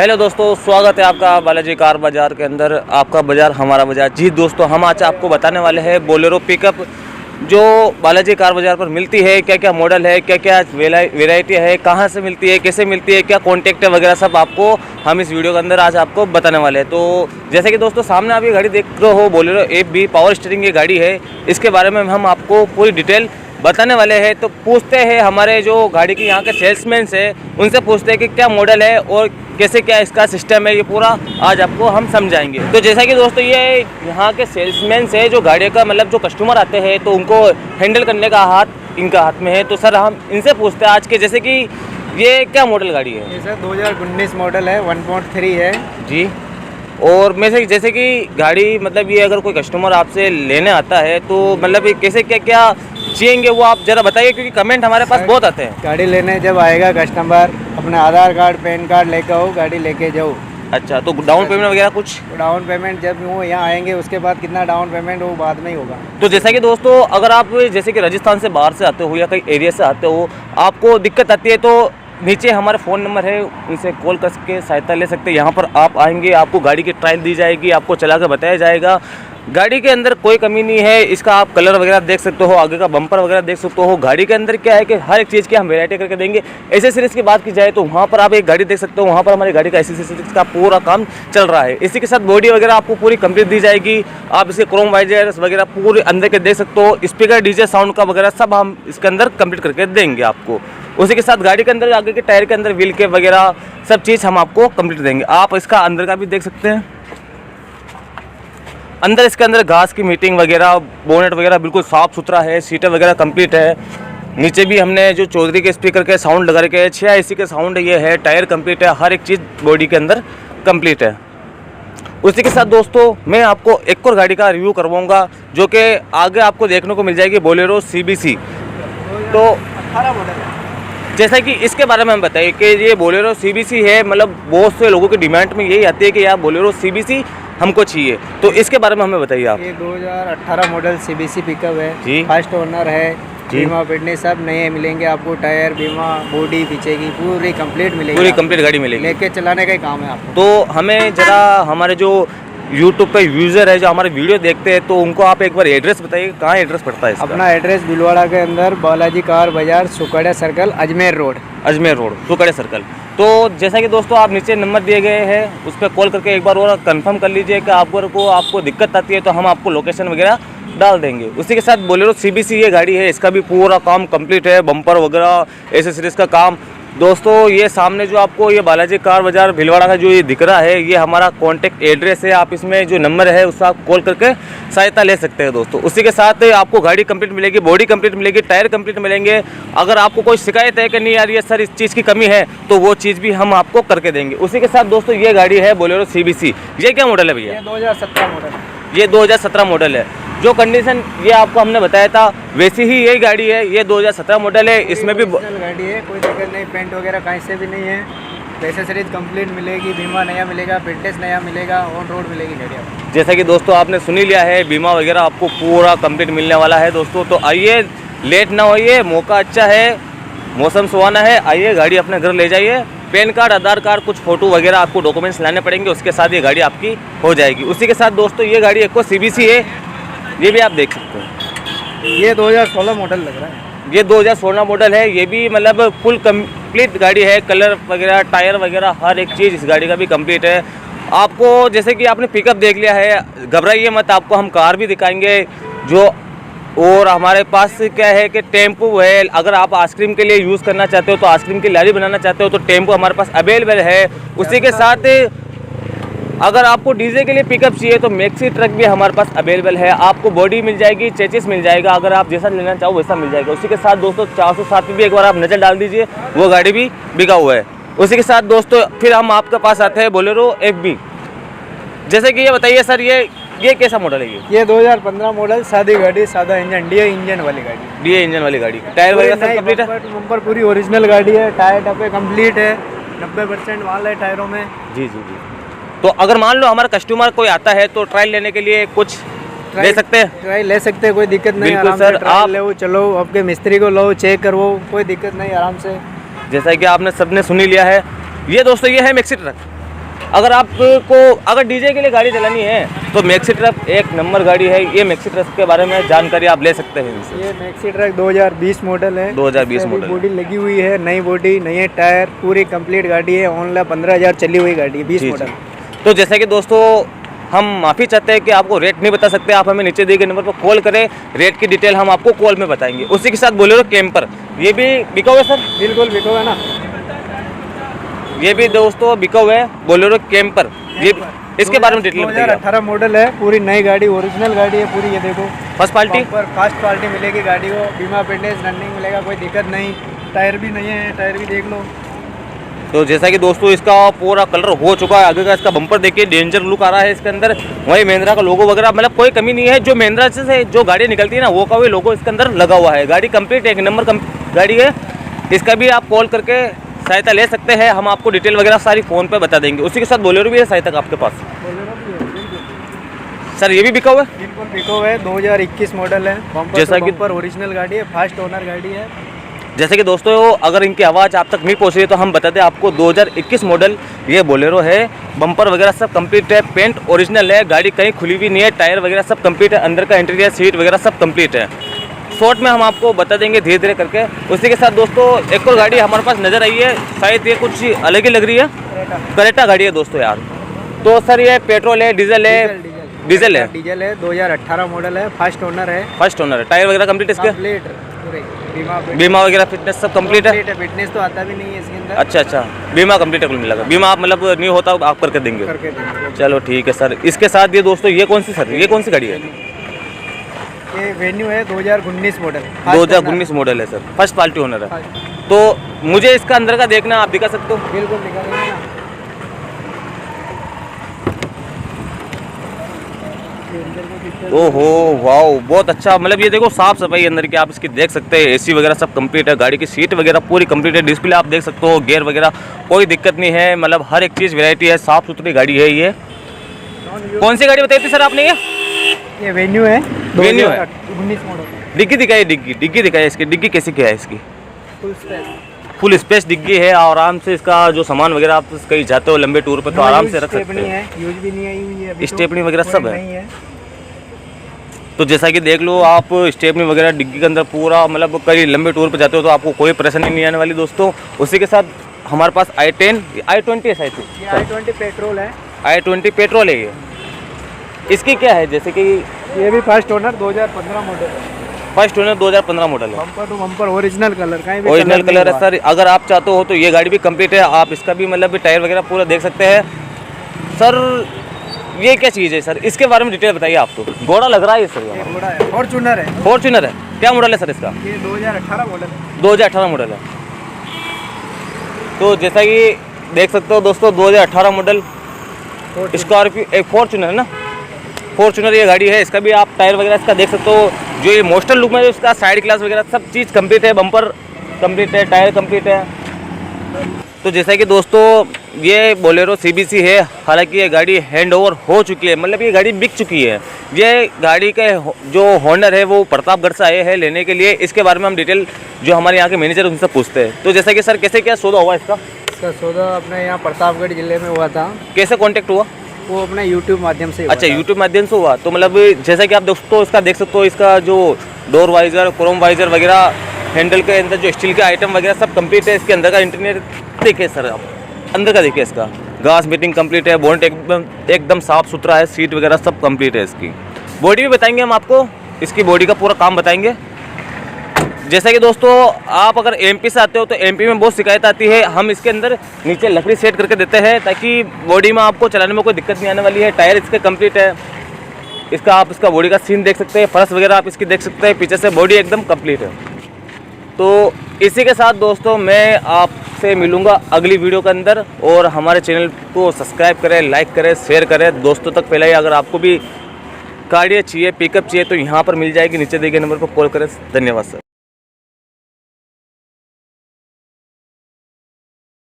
Hello दोस्तों, स्वागत है आपका बालाजी कार बाज़ार के अंदर। आपका बाज़ार हमारा बाज़ार। जी दोस्तों, हम आज आपको बताने वाले हैं बोलेरो पिकअप जो बालाजी कार बाज़ार पर मिलती है, क्या क्या मॉडल है, क्या क्या वेराइटी है, कहाँ से मिलती है, कैसे मिलती है, क्या कॉन्टैक्ट है वगैरह सब आपको हम इस वीडियो के अंदर आज आपको बताने वाले हैं। तो जैसे कि दोस्तों सामने आप ये गाड़ी देख रहे हो, बोलेरो FB पावर स्टीयरिंग ये गाड़ी है। इसके बारे में हम आपको पूरी डिटेल बताने वाले हैं। तो पूछते हैं हमारे जो गाड़ी के यहाँ के सेल्समैन है, उनसे पूछते हैं कि क्या मॉडल है और कैसे क्या इसका सिस्टम है, ये पूरा आज आपको हम समझाएंगे। तो जैसा कि दोस्तों ये यहाँ के सेल्समैन है, जो गाड़ी का मतलब जो कस्टमर आते हैं तो उनको हैंडल करने का हाथ इनका हाथ में है। तो सर हम इनसे पूछते हैं आज के, जैसे कि ये क्या मॉडल गाड़ी है? ये सर 2019 मॉडल है, 1.3 है जी। और मैं से जैसे कि गाड़ी मतलब ये अगर कोई कस्टमर आपसे लेने आता है तो मतलब ये कैसे क्या क्या चाहिए वो आप ज़रा बताइए, क्योंकि कमेंट हमारे पास बहुत आते हैं। गाड़ी लेने जब आएगा कस्टमर, अपने आधार कार्ड पैन कार्ड लेकर आओ, गाड़ी लेके जाओ। अच्छा, तो डाउन पेमेंट वगैरह कुछ? डाउन पेमेंट जब वो यहाँ आएंगे उसके बाद कितना डाउन पेमेंट वो बाद में ही होगा। तो जैसा कि दोस्तों अगर आप जैसे कि राजस्थान से बाहर से आते हो या कई एरिया से आते हो, आपको दिक्कत आती है तो नीचे हमारे फ़ोन नंबर है, उनसे कॉल करके सहायता ले सकते हैं। यहाँ पर आप आएंगे, आपको गाड़ी की ट्रायल दी जाएगी, आपको चला कर बताया जाएगा। गाड़ी के अंदर कोई कमी नहीं है। इसका आप कलर वगैरह देख सकते हो, आगे का बम्पर वगैरह देख सकते हो। गाड़ी के अंदर क्या है कि हर एक चीज़ की हम वैरायटी करके देंगे। एसेसरीज की बात की जाए तो वहाँ पर आप एक गाड़ी देख सकते हो, वहाँ पर हमारी गाड़ी का एसेसरीज का पूरा काम चल रहा है। इसी के साथ बॉडी वगैरह आपको पूरी कंप्लीट दी जाएगी। आप इसके क्रोम वाइजर्स वगैरह पूरे अंदर के देख सकते हो। स्पीकर डीजे साउंड का वगैरह सब हम इसके अंदर कंप्लीट करके देंगे आपको। उसी के साथ गाड़ी के अंदर आगे के टायर के अंदर व्हील के वगैरह सब चीज़ हम आपको कंप्लीट देंगे। आप इसका अंदर का भी देख सकते हैं। अंदर इसके अंदर घास की मीटिंग वगैरह, बोनेट वगैरह बिल्कुल साफ़ सुथरा है, सीटें वगैरह कंप्लीट है। नीचे भी हमने जो चौधरी के स्पीकर के साउंड लगा रखे हैं, 6 AC के साउंड ये है, टायर कंप्लीट है, हर एक चीज़ बॉडी के अंदर कंप्लीट है। उसी के साथ दोस्तों मैं आपको एक और गाड़ी का रिव्यू करवाऊँगा जो कि आगे आपको देखने को मिल जाएगी, बोलेरो CBC। तो 18 मॉडल है। जैसा कि इसके बारे में हम बताइए कि ये बोलेरो CBC है, मतलब बहुत से लोगों की डिमांड में यही आती है कि यार बोलेरो CBC हमको चाहिए। तो इसके बारे में हमें बताइए आप। ये 2018 मॉडल CBC पिकअप है जी। फर्स्ट ओनर है जी। बीमा फिटनेस सब नए मिलेंगे आपको, टायर बीमा बॉडी पीछे की पूरी कंप्लीट मिलेगी, पूरी कंप्लीट गाड़ी मिलेगी। लेके चलाने का ही काम है आपको। तो हमें ज़रा हमारे जो यूट्यूब पे यूज़र है जो हमारे वीडियो देखते हैं, तो उनको आप एक बार एड्रेस बताइए, कहाँ एड्रेस पड़ता है इसका? अपना एड्रेस भीलवाड़ा के अंदर बालाजी कार बाजार, सुकड़िया सर्कल, अजमेर रोड सुकड़िया सर्कल। तो जैसा कि दोस्तों आप नीचे नंबर दिए गए हैं, उस पर कॉल करके एक बार और कंफर्म कर लीजिए कि आपको दिक्कत आती है तो हम आपको लोकेशन वगैरह डाल देंगे। उसी के साथ बोलेरो CBC ये गाड़ी है, इसका भी पूरा काम कंप्लीट है, बम्पर वगैरह एसेसरीज का काम। दोस्तों ये सामने जो आपको ये बालाजी कार बाजार भीलवाड़ा का जो ये दिख रहा है, ये हमारा कॉन्टैक्ट एड्रेस है। आप इसमें जो नंबर है उससे आप कॉल करके सहायता ले सकते हैं दोस्तों। उसी के साथ आपको गाड़ी कंप्लीट मिलेगी, बॉडी कंप्लीट मिलेगी, टायर कंप्लीट मिलेंगे। अगर आपको कोई शिकायत है कि नहीं यार ये सर इस चीज़ की कमी है, तो वो चीज़ भी हम आपको करके देंगे। उसी के साथ दोस्तों ये गाड़ी है बोलेरो CBC। ये क्या मॉडल है भैया? ये 2017 मॉडल है। ये 2017 मॉडल है। जो कंडीशन ये आपको हमने बताया था वैसी ही यही गाड़ी है। ये 2017 मॉडल है। इसमें भी गाड़ी है, कोई दिक्कत नहीं, पेंट वगैरह कहीं से भी नहीं है। एसेसरीज कंप्लीट मिलेगी, बीमा नया मिलेगा, फिटनेस नया मिलेगा, ऑन रोड मिलेगी गाड़ी आपको। जैसा कि दोस्तों आपने सुन ही लिया है, बीमा वगैरह आपको पूरा कंप्लीट मिलने वाला है दोस्तों। तो आइए, लेट ना होइए, मौका अच्छा है, मौसम सुहाना है, आइए गाड़ी अपने घर ले जाइए। पैन कार्ड, आधार कार्ड, कुछ फोटो वगैरह आपको डॉक्यूमेंट्स लाने पड़ेंगे, उसके साथ ये गाड़ी आपकी हो जाएगी। उसी के साथ दोस्तों ये गाड़ी एक CBC है, ये भी आप देख सकते हैं। ये 2016 मॉडल लग रहा है। ये 2016 मॉडल है। ये भी मतलब फुल कंप्लीट गाड़ी है, कलर वगैरह, टायर वगैरह हर एक चीज़ इस गाड़ी का भी कंप्लीट है। आपको जैसे कि आपने पिकअप देख लिया है, घबराइए मत, आपको हम कार भी दिखाएंगे जो। और हमारे पास क्या है कि टेम्पो है। अगर आप आइसक्रीम के लिए यूज़ करना चाहते हो, तो आइसक्रीम की लारी बनाना चाहते हो, तो टेम्पो हमारे पास अवेलेबल है। उसी के साथ अगर आपको डीजे के लिए पिकअप चाहिए तो मैक्सी ट्रक भी हमारे पास अवेलेबल है। आपको बॉडी मिल जाएगी, चेचिस मिल जाएगा, अगर आप जैसा लेना चाहो वैसा मिल जाएगा। उसी के साथ दोस्तों 407 भी एक बार आप नज़र डाल दीजिए, वो गाड़ी भी बिका हुआ है। उसी के साथ दोस्तों फिर हम आपके पास आते हैं बोलेरो FB। जैसे कि ये बताइए सर, ये कैसा मॉडल है? ये 2015 मॉडल, सादी गाड़ी, सादा इंजन, DA इंजन वाली गाड़ी। DA इंजन वाली गाड़ी, टायर वगैरह सब कंप्लीट है, बम्पर पूरी ओरिजिनल गाड़ी है, टायर डब्बे कंप्लीट है, 90% माल है टायरों में। जी। तो अगर मान लो हमारा कस्टमर कोई आता है तो ट्रायल लेने के लिए कुछ ले सकते हैं? ट्रायल ले सकते हैं, कोई दिक्कत नहीं। बिल्कुल सर, आप ले चलो, आपके मिस्त्री को लो, चेक करवो, कोई दिक्कत नहीं, आराम से। जैसा कि आपने सबने सुन ही लिया है। ये दोस्तों ये है मैक्सी ट्रक। अगर आपको अगर डीजे के लिए गाड़ी चलानी है तो मैक्सी ट्रक एक नंबर गाड़ी है। ये मैक्सी ट्रक के बारे में जानकारी आप ले सकते हैं इनसे। ये मैक्सी ट्रक 2020 मॉडल है। 2020 मॉडल। बॉडी लगी हुई है, नई बॉडी, नए टायर, पूरी कंप्लीट गाड़ी है। ऑनलाइन 15,000 चली हुई गाड़ी है, 20 मॉडल। तो जैसे कि दोस्तों हम माफ़ी चाहते हैं कि आपको रेट नहीं बता सकते, आप हमें नीचे दिए गए नंबर पर कॉल करें, रेट की डिटेल हम आपको कॉल में बताएंगे। उसी के साथ बोलेरो कैंपर, ये भी बिका हुआ है सर? बिल्कुल बिका हुआ है ना। ये भी दोस्तों बिका हुआ है बोलेरो कैंपर। ये इसके बारे में डिटेल बताइए। 2018 मॉडल है, पूरी नई गाड़ी, ओरिजिनल गाड़ी है पूरी। ये देखो फर्स्ट पार्टी, फर्स्ट पार्टी मिलेगी गाड़ी को, बीमा फिटनेस रनिंग मिलेगा, कोई दिक्कत नहीं। टायर भी नहीं है, टायर भी देख लो। तो जैसा कि दोस्तों इसका पूरा कलर हो चुका है, आगे का इसका बम्पर देखिए डेंजर लुक आ रहा है इसके अंदर। वही महिंद्रा का लोगो वगैरह मतलब कोई कमी नहीं है। जो महिंद्रा से जो गाड़ी निकलती है ना वो का भी लोगो इसके अंदर लगा हुआ है। गाड़ी कंप्लीट एक नंबर गाड़ी है। इसका भी आप कॉल करके सहायता ले सकते हैं, हम आपको डिटेल वगैरह सारी फ़ोन पे बता देंगे। उसी के साथ बोलेरो भी है सहायता आपके पास। सर ये भी बिका हुआ है? बिल्कुल बिका हुआ है, 2021 मॉडल है। जैसा कि ओरिजिनल गाड़ी है, फर्स्ट ओनर गाड़ी है। जैसे कि दोस्तों अगर इनकी आवाज़ आप तक नहीं पहुंच रही है तो हम बता दें आपको 2021 मॉडल ये बोलेरो है। बम्पर वगैरह सब कंप्लीट है, पेंट ओरिजिनल है, गाड़ी कहीं खुली हुई नहीं है, टायर वगैरह सब कंप्लीट है, अंदर का इंटीरियर सीट वगैरह सब कंप्लीट है। शॉर्ट में हम आपको बता देंगे धीरे धीरे करके। उसी के साथ दोस्तों एक और गाड़ी हमारे पास नज़र आई है, शायद ये कुछ अलग ही लग रही है। करेटा गाड़ी है दोस्तों यार। तो सर ये पेट्रोल है, डीजल है? डीजल है। डीजल है, 2018 मॉडल है, फर्स्ट ओनर है। फर्स्ट ओनर है। टायर वगैरह कंप्लीट इसके? कंप्लीट पूरे। बीमा वगैरह फिटनेस सब कंप्लीट है? फिटनेस तो आता भी नहीं है इसके अंदर। अच्छा, बीमा कंप्लीट है मिलेगा। बीमा आप मतलब नहीं होता आप करके देंगे? चलो ठीक है सर। इसके साथ ये दोस्तों ये कौन सी सर, ये कौन सी गाड़ी है? ये वेन्यू है, 2019 मॉडल। 2019 मॉडल है सर, फर्स्ट पार्टी ओनर है। तो मुझे इसका अंदर का देखना आप दिखा सकते हो? बिल्कुल दिखा देंगे ना। ओहो वाओ, बहुत अच्छा। मतलब ये देखो साफ सफाई अंदर की आप इसकी देख सकते हैं। एसी वगैरह सब कंप्लीट है, गाड़ी की सीट वगैरह पूरी कंप्लीट है, डिस्प्ले आप देख सकते हो, गियर वगैरह कोई दिक्कत नहीं है। मतलब हर एक चीज़ वैरायटी है, साफ सुथरी गाड़ी है ये। कौन सी गाड़ी बताई थी सर आपने? ये वेन्यू है, वेन्यू है, 19 मॉडल। डिग्गी दिखाई, डिग्गी दिखाई इसकी। डिग्गी कैसी क्या है इसकी? फुल स्पेस डिग्गी है। और आराम से इसका जो सामान वगैरह आप कहीं जाते हो लंबे टूर पे तो आराम से रख सकते हैं। यूज भी नहीं आई हुई है, स्टेपनी वगैरह सब है। तो जैसा कि देख लो आप, स्टेपनी वगैरह डिग्गी के अंदर पूरा, मतलब कहीं लंबे टूर पे जाते हो तो आपको कोई परेशानी नहीं आने वाली दोस्तों। उसी के साथ हमारे पास i10 i20 है शायद। i20 पेट्रोल है। i20 पेट्रोल है ये। इसकी क्या है? जैसे कि ये भी फर्स्ट ओनर 2015 मॉडल है। फर्स्ट ओनर 2015 मॉडल है। Bumper to bumper original colour का, ओरिजिनल कलर है सर। अगर आप चाहते हो तो ये गाड़ी भी कंप्लीट है, आप इसका भी मतलब टायर वगैरह पूरा देख सकते हैं सर। ये क्या चीज़ है सर, इसके बारे में डिटेल बताइए आप। तो घोड़ा लग रहा है सर? ये घोड़ा है, फॉर्च्यूनर है। फॉर्च्यूनर है। क्या मॉडल है सर इसका? ये 2018 मॉडल है। 2018 मॉडल है। तो जैसा कि देख सकते हो दोस्तों 2018 मॉडल स्कॉर्पियो, एक फॉर्च्यूनर है ना, फॉर्च्यूनर ये गाड़ी है। इसका भी आप टायर वगैरह इसका देख सकते हो। जो ये मोस्टर लुक में इसका साइड ग्लास वगैरह सब चीज़ कंप्लीट है, बम्पर कंप्लीट है, टायर कंप्लीट है। तो जैसा कि दोस्तों ये बोलेरो CBC है। हालांकि ये गाड़ी हैंड ओवर हो चुकी है, मतलब ये गाड़ी बिक चुकी है। ये गाड़ी के जो ओनर है वो प्रतापगढ़ से आए हैं लेने के लिए। इसके बारे में हम डिटेल जो हमारे यहाँ के मैनेजर उनसे पूछते हैं। तो जैसा कि सर कैसे क्या सौदा हुआ इसका? इसका सौदा अपने यहाँ प्रतापगढ़ जिले में हुआ था। कैसे कॉन्टेक्ट हुआ? वो अपने यूट्यूब माध्यम से। अच्छा, यूट्यूब माध्यम से हुआ। तो मतलब जैसा कि आप दोस्तों इसका देख सकते हो, इसका जो डोर वाइजर, क्रोम वाइजर वगैरह, हैंडल के अंदर जो स्टील के आइटम वगैरह सब कंप्लीट है। इसके अंदर का इंटीरियर देखिए सर, आप अंदर का देखिए। इसका ग्लास मेटिंग कंप्लीट है, बोनेट एकदम साफ सुथरा है, सीट वगैरह सब कंप्लीट है। इसकी बॉडी भी बताएंगे हम आपको, इसकी बॉडी का पूरा काम बताएंगे। जैसा कि दोस्तों आप अगर MP से आते हो तो MP में बहुत शिकायत आती है। हम इसके अंदर नीचे लकड़ी सेट करके देते हैं ताकि बॉडी में आपको चलाने में कोई दिक्कत नहीं आने वाली है। टायर इसके कंप्लीट है। इसका आप इसका बॉडी का सीन देख सकते हैं, फर्श वगैरह आप इसकी देख सकते हैं, पीछे से बॉडी एकदम कंप्लीट है। तो इसी के साथ दोस्तों मैं आपसे मिलूँगा अगली वीडियो के अंदर। और हमारे चैनल को सब्सक्राइब करें, लाइक करें, शेयर करें, दोस्तों तक फैलाइए। अगर आपको भी गाड़ी चाहिए, पिकअप चाहिए तो यहाँ पर मिल जाएगी, नीचे दिए गए नंबर पर कॉल करें। धन्यवाद सर।